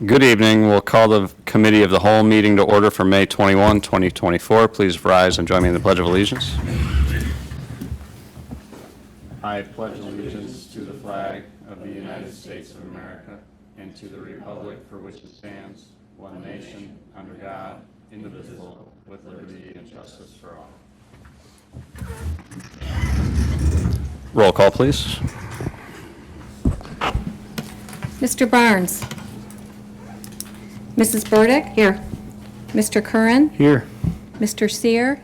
Good evening. We'll call the Committee of the Whole meeting to order for May 21, 2024. Please rise and join me in the Pledge of Allegiance. I pledge allegiance to the flag of the United States of America and to the republic for which it stands, one nation, under God, indivisible, with liberty and justice for all. Roll call, please. Mr. Barnes. Mrs. Burdick? Here. Mr. Curran? Here. Mr. Sear?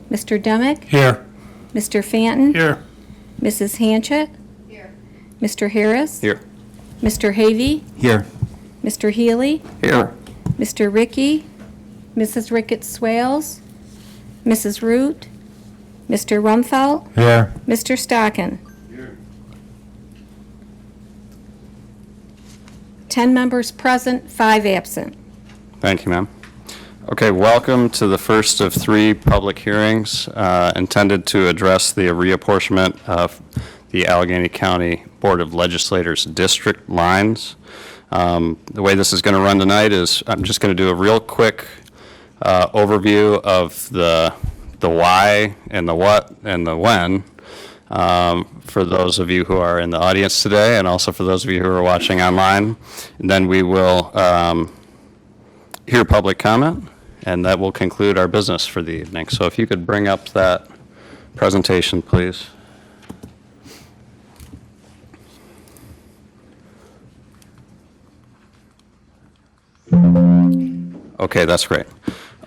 Mr. Demick? Here. Mr. Fanton? Here. Mrs. Hanchett? Here. Mr. Harris? Here. Mr. Havey? Here. Mr. Healy? Here. Mr. Rickey? Mrs. Ricketts Swales? Mrs. Root? Mr. Rumfelt? Here. Mr. Stockin? 10 members present, 5 absent. Thank you, ma'am. Okay, welcome to the first of 3 public hearings intended to address the reapportionment of the Allegheny County Board of Legislators district lines. The way this is going to run tonight is I'm just going to do a real quick overview of the why and the what and the when for those of you who are in the audience today, and also for those of you who are watching online. And then we will hear public comment, and that will conclude our business for the evening. So if you could bring up that presentation, please. Okay, that's great.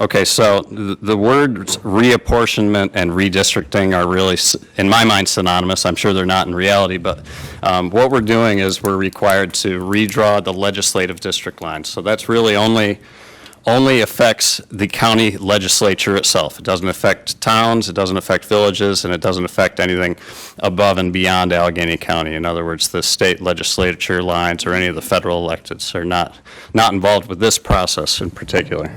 Okay, so the words reapportionment and redistricting are really, in my mind, synonymous. I'm sure they're not in reality, but what we're doing is we're required to redraw the legislative district lines. So that's really only affects the county legislature itself. It doesn't affect towns, it doesn't affect villages, and it doesn't affect anything above and beyond Allegheny County. In other words, the state legislature lines or any of the federal electeds are not involved with this process in particular.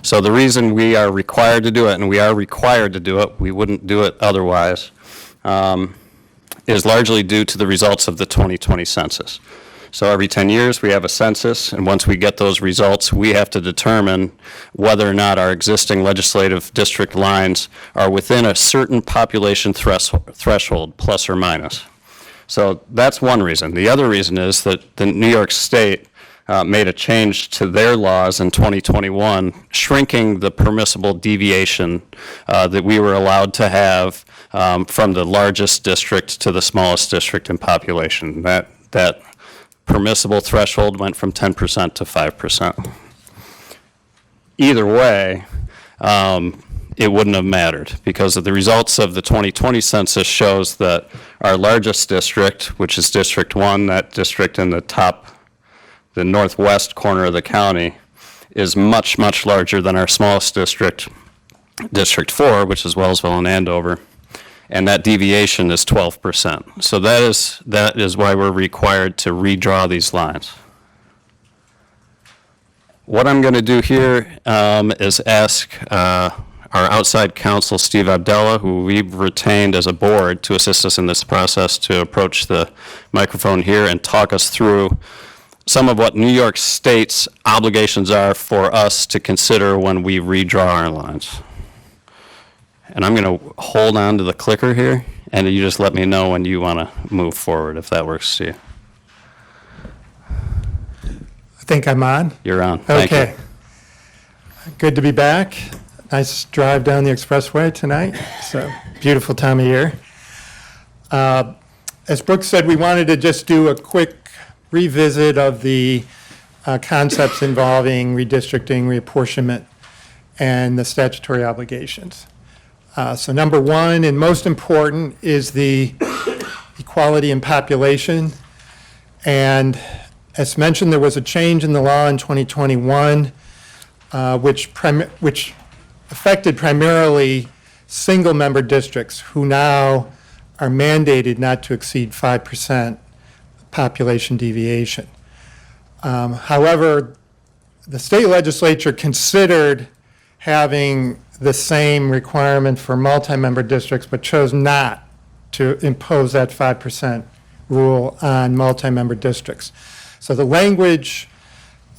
So the reason we are required to do it, and we are required to do it, we wouldn't do it otherwise, is largely due to the results of the 2020 census. So every 10 years, we have a census, and once we get those results, we have to determine whether or not our existing legislative district lines are within a certain population threshold, plus or minus. So that's one reason. The other reason is that the New York State made a change to their laws in 2021, shrinking the permissible deviation that we were allowed to have from the largest district to the smallest district in population. That permissible threshold went from 10% to 5%. Either way, it wouldn't have mattered because of the results of the 2020 census shows that our largest district, which is District 1, that district in the northwest corner of the county, is much, much larger than our smallest district, District 4, which is Wellsville and Andover. And that deviation is 12%. So that is why we're required to redraw these lines. What I'm going to do here is ask our outside counsel, Steve Abdella, who we've retained as a board to assist us in this process, to approach the microphone here and talk us through some of what New York State's obligations are for us to consider when we redraw our lines. And I'm going to hold on to the clicker here, and you just let me know when you want to move forward, if that works to you. I think I'm on. You're on. Thank you. Okay. Good to be back. Nice drive down the expressway tonight. It's a beautiful time of year. As Brooke said, we wanted to just do a quick revisit of the concepts involving redistricting, reapportionment, and the statutory obligations. So number one, and most important, is the equality in population. And as mentioned, there was a change in the law in 2021, which affected primarily single-member districts who now are mandated not to exceed 5% population deviation. However, the state legislature considered having the same requirement for multi-member districts, but chose not to impose that 5% rule on multi-member districts. So the language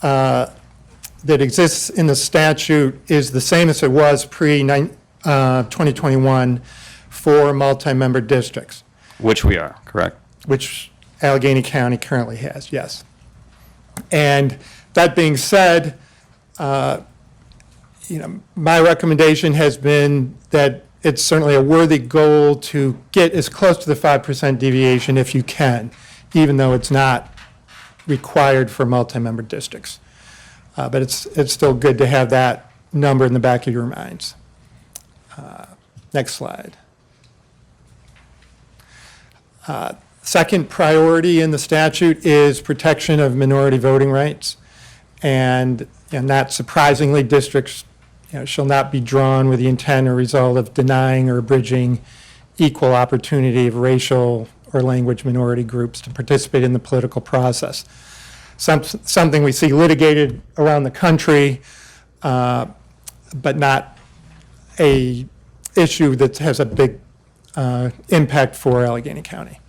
that exists in the statute is the same as it was pre-2021 for multi-member districts, Which we are, correct? which Allegheny County currently has, yes. And that being said, my recommendation has been that it's certainly a worthy goal to get as close to the 5% deviation if you can, even though it's not required for multi-member districts. But it's still good to have that number in the back of your minds. Next slide. Second priority in the statute is protection of minority voting rights. And not surprisingly, districts shall not be drawn with the intent or result of denying or abridging equal opportunity of racial or language minority groups to participate in the political process. Something we see litigated around the country, but not a issue that has a big impact for Allegheny County.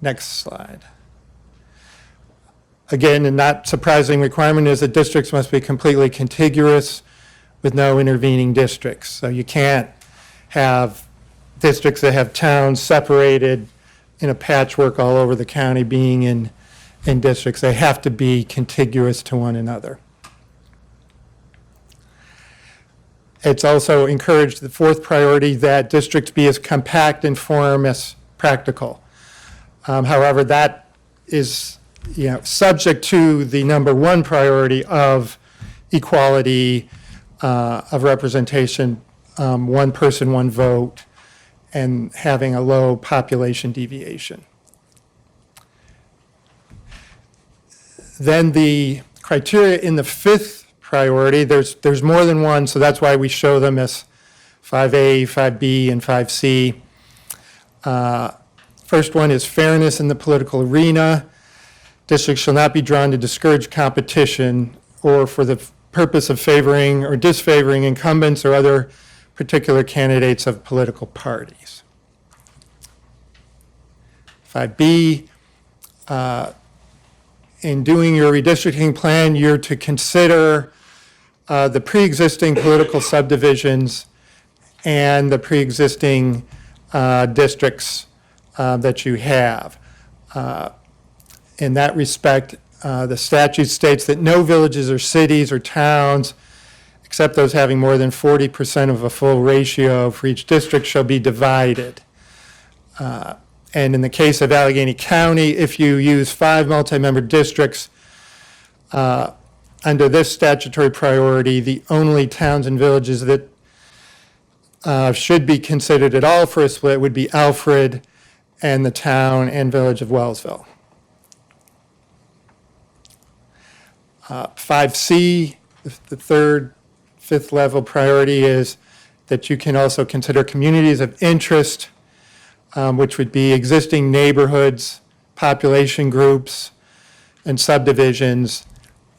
Next slide. Again, a not surprising requirement is that districts must be completely contiguous with no intervening districts. So you can't have districts that have towns separated in a patchwork all over the county being in districts. They have to be contiguous to one another. It's also encouraged, the fourth priority, that districts be as compact and form as practical. However, that is subject to the number one priority of equality of representation, one person, one vote, and having a low population deviation. Then the criteria in the fifth priority, there's more than one, so that's why we show them as 5A, 5B, and 5C. First one is fairness in the political arena. Districts shall not be drawn to discourage competition or for the purpose of favoring or disfavoring incumbents or other particular candidates of political parties. 5B, in doing your redistricting plan, you're to consider the pre-existing political subdivisions and the pre-existing districts that you have. In that respect, the statute states that no villages or cities or towns, except those having more than 40% of a full ratio for each district, shall be divided. And in the case of Allegheny County, if you use 5 multi-member districts, under this statutory priority, the only towns and villages that should be considered at all for a split would be Alfred and the town and village of Wellsville. 5C, the fifth level priority is that you can also consider communities of interest, which would be existing neighborhoods, population groups, and subdivisions.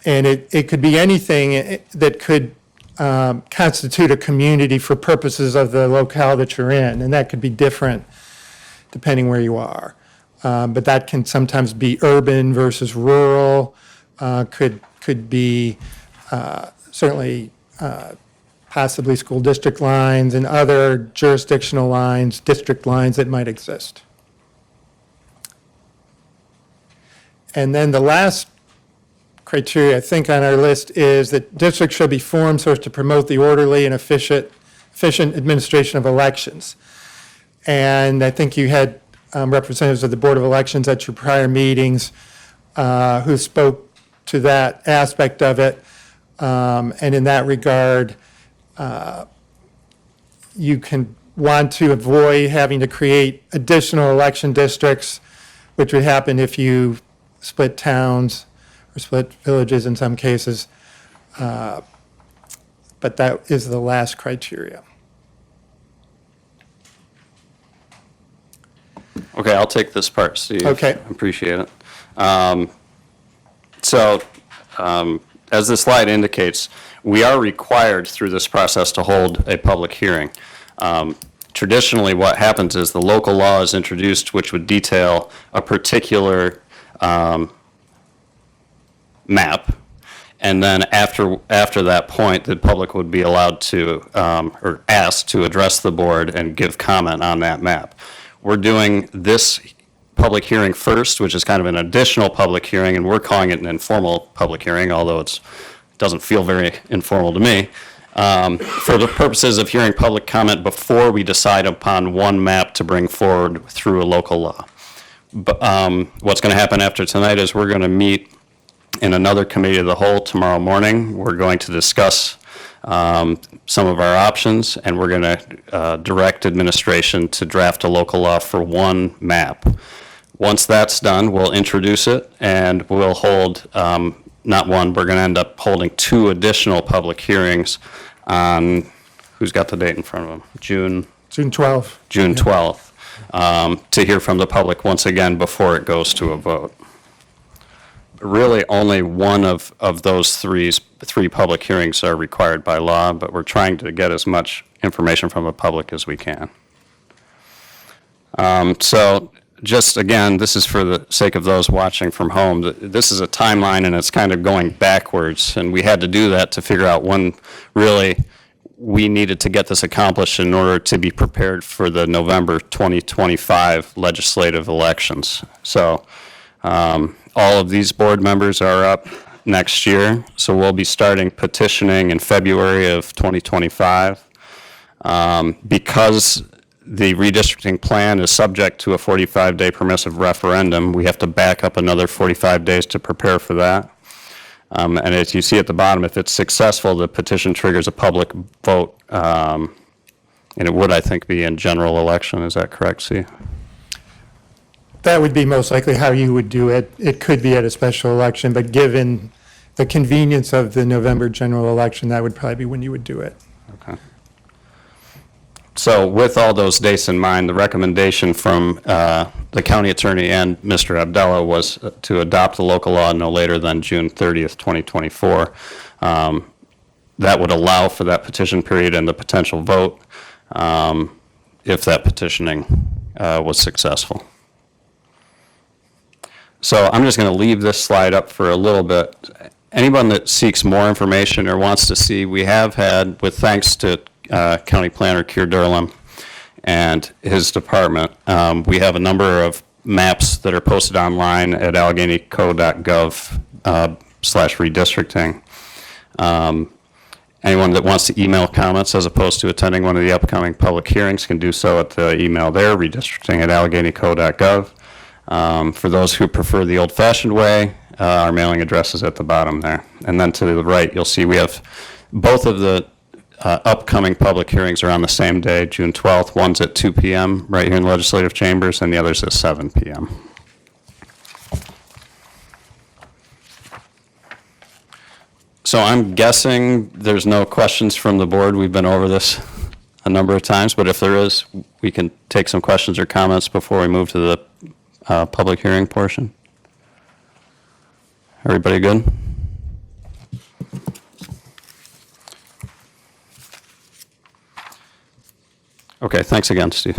And it could be anything that could constitute a community for purposes of the locale that you're in, and that could be different depending where you are. But that can sometimes be urban versus rural, could be certainly possibly school district lines and other jurisdictional lines, district lines that might exist. And then the last criteria, I think, on our list is that districts shall be formed so as to promote the orderly and efficient administration of elections. And I think you had representatives of the Board of Elections at your prior meetings who spoke to that aspect of it. And in that regard, you can want to avoid having to create additional election districts, which would happen if you split towns or split villages in some cases. But that is the last criteria. Okay, I'll take this part, Steve. Okay. Appreciate it. As the slide indicates, we are required through this process to hold a public hearing. Traditionally, what happens is the local law is introduced, which would detail a particular map. And then after that point, the public would be allowed to, or asked to address the board and give comment on that map. We're doing this public hearing first, which is kind of an additional public hearing, and we're calling it an informal public hearing, although it doesn't feel very informal to me, for the purposes of hearing public comment before we decide upon one map to bring forward through a local law. But what's going to happen after tonight is we're going to meet in another committee of the whole tomorrow morning. We're going to discuss some of our options, and we're going to direct administration to draft a local law for one map. Once that's done, we'll introduce it, and we'll hold, not one, we're going to end up holding 2 additional public hearings on, who's got the date in front of them? June 12th. June 12th, to hear from the public once again before it goes to a vote. Really, only one of those three public hearings are required by law, but we're trying to get as much information from the public as we can. So just again, this is for the sake of those watching from home. This is a timeline, and it's kind of going backwards, and we had to do that to figure out when really we needed to get this accomplished in order to be prepared for the November 2025 legislative elections. So all of these board members are up next year, so we'll be starting petitioning in February of 2025. Because the redistricting plan is subject to a 45-day permissive referendum, we have to back up another 45 days to prepare for that. And as you see at the bottom, if it's successful, the petition triggers a public vote, and it would, I think, be in general election. Is that correct, Steve? That would be most likely how you would do it. It could be at a special election, but given the convenience of the November general election, that would probably be when you would do it. Okay. So with all those dates in mind, the recommendation from the county attorney and Mr. Abdallah was to adopt the local law no later than June 30th, 2024. That would allow for that petition period and the potential vote if that petitioning was successful. So I'm just going to leave this slide up for a little bit. Anyone that seeks more information or wants to see, we have had, with thanks to County Planner Keir Durlam and his department, we have a number of maps that are posted online at alleghenyco.gov/redistricting. Anyone that wants to email comments as opposed to attending one of the upcoming public hearings can do so at the email there, redistricting@alleghenyco.gov. For those who prefer the old-fashioned way, our mailing address is at the bottom there. And then to the right, you'll see we have both of the upcoming public hearings are on the same day, June 12th. One's at 2 p.m. right here in the legislative chambers, and the other's at 7 p.m. So I'm guessing there's no questions from the board. We've been over this a number of times, but if there is, we can take some questions or comments before we move to the public hearing portion. Everybody good? Okay, thanks again, Steve.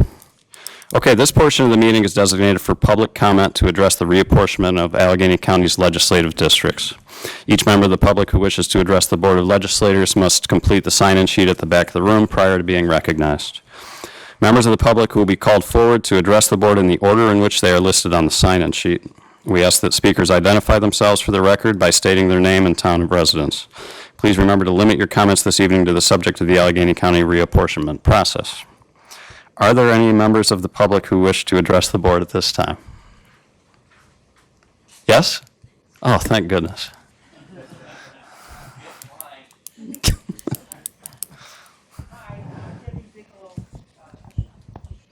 Okay, this portion of the meeting is designated for public comment to address the reapportionment of Allegheny County's legislative districts. Each member of the public who wishes to address the Board of Legislators must complete the sign-in sheet at the back of the room prior to being recognized. Members of the public who will be called forward to address the board in the order in which they are listed on the sign-in sheet. We ask that speakers identify themselves for the record by stating their name and town of residence. Please remember to limit your comments this evening to the subject of the Allegheny County reapportionment process. Are there any members of the public who wish to address the board at this time? Yes? Oh, thank goodness.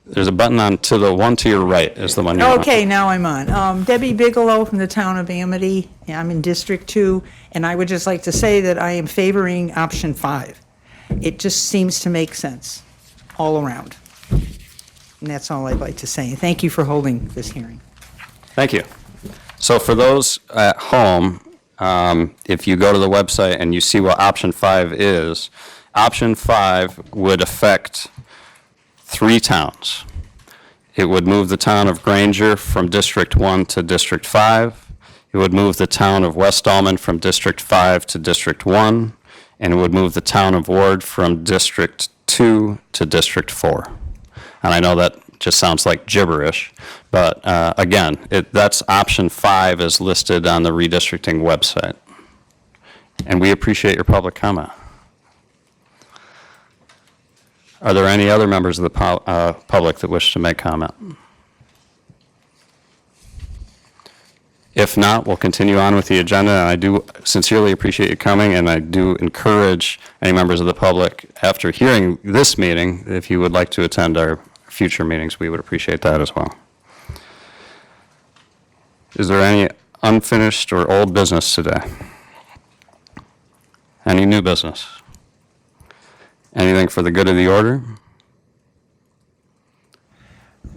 There's a button on to the one to your right is the one you're on. Okay, now I'm on. Debbie Bigelow from the town of Amity. I'm in District 2, and I would just like to say that I am favoring option 5. It just seems to make sense all around. And that's all I'd like to say. Thank you for holding this hearing. Thank you. So for those at home, if you go to the website and you see what option 5 is, option 5 would affect 3 towns. It would move the town of Granger from District 1 to District 5. It would move the town of West Almond from District 5 to District 1, and it would move the town of Ward from District 2 to District 4. And I know that just sounds like gibberish, but again, that's option 5 is listed on the redistricting website. And we appreciate your public comment. Are there any other members of the public that wish to make comment? If not, we'll continue on with the agenda. And I do sincerely appreciate you coming, and I do encourage any members of the public, after hearing this meeting, if you would like to attend our future meetings, we would appreciate that as well. Is there any unfinished or old business today? Any new business? Anything for the good of the order?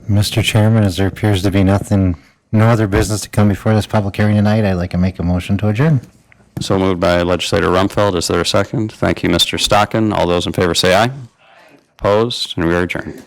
Mr. Chairman, as there appears to be no other business to come before this public hearing tonight, I'd like to make a motion to adjourn. So moved by Legislator Rumfeld. Is there a second? Thank you, Mr. Stockin. All those in favor say aye. Opposed? And we are adjourned.